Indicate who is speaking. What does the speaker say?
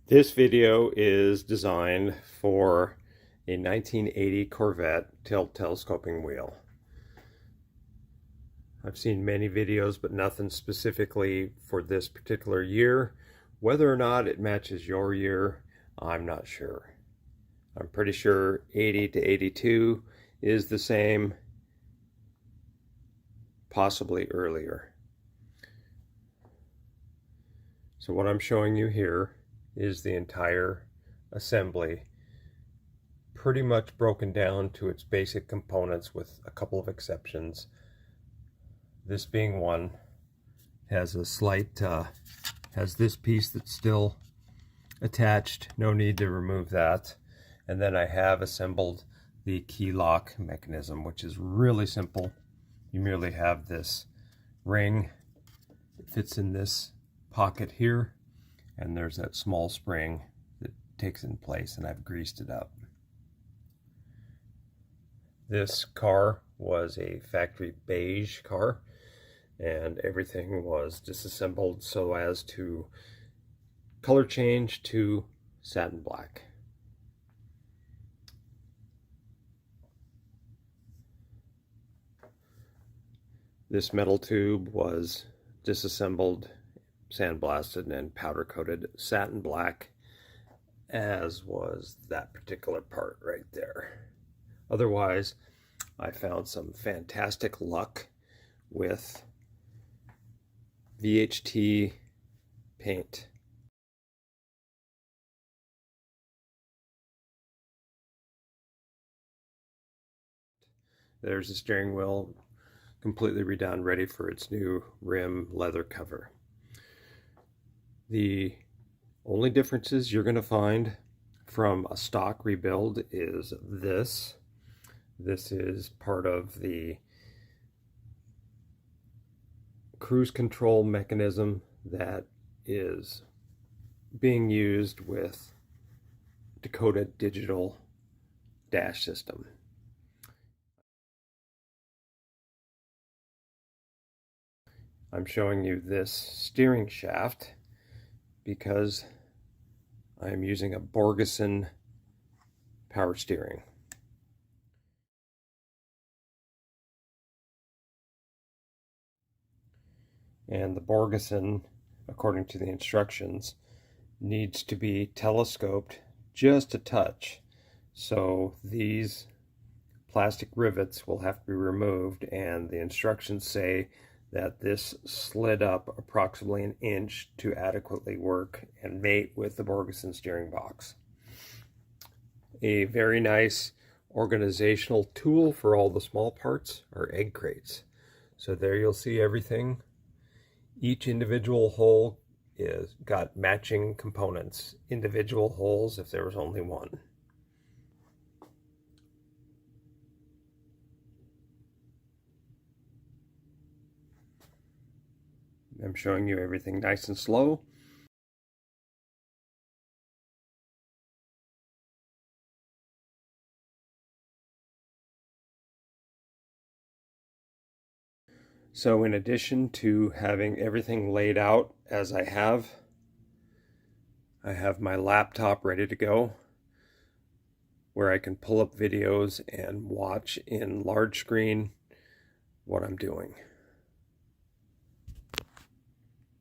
Speaker 1: This video is designed for a 1980 Corvette Tilt telescoping wheel. I've seen many videos, but nothing specifically for this particular year. Whether or not it matches your year, I'm not sure. I'm pretty sure 80 to 82 is the same, possibly earlier. So what I'm showing you here is the entire assembly, pretty much broken down to its basic components with a couple of exceptions. This being one, has a slight, has this piece that's still attached, no need to remove that. And then I have assembled the key lock mechanism, which is really simple. You merely have this ring, it fits in this pocket here, and there's that small spring that takes in place, and I've greased it up. This car was a factory beige car, and everything was disassembled so as to color change to satin black. This metal tube was disassembled, sandblasted, and powder coated satin black, as was that particular part right there. Otherwise, I found some fantastic luck with VHT paint. There's the steering wheel, completely redone, ready for its new rim leather cover. The only differences you're going to find from a stock rebuild is this. This is part of the cruise control mechanism that is being used with Dakota digital dash system. I'm showing you this steering shaft because I'm using a Borgeson power steering. And the Borgeson, according to the instructions, needs to be telescoped just a touch. So these plastic rivets will have to be removed, and the instructions say that this slid up approximately an inch to adequately work and mate with the Borgeson steering box. A very nice organizational tool for all the small parts are egg crates. So there you'll see everything. Each individual hole is got matching components, individual holes if there was only one. I'm showing you everything nice and slow. So in addition to having everything laid out as I have my laptop ready to go, where I can pull up videos and watch in large screen what I'm doing.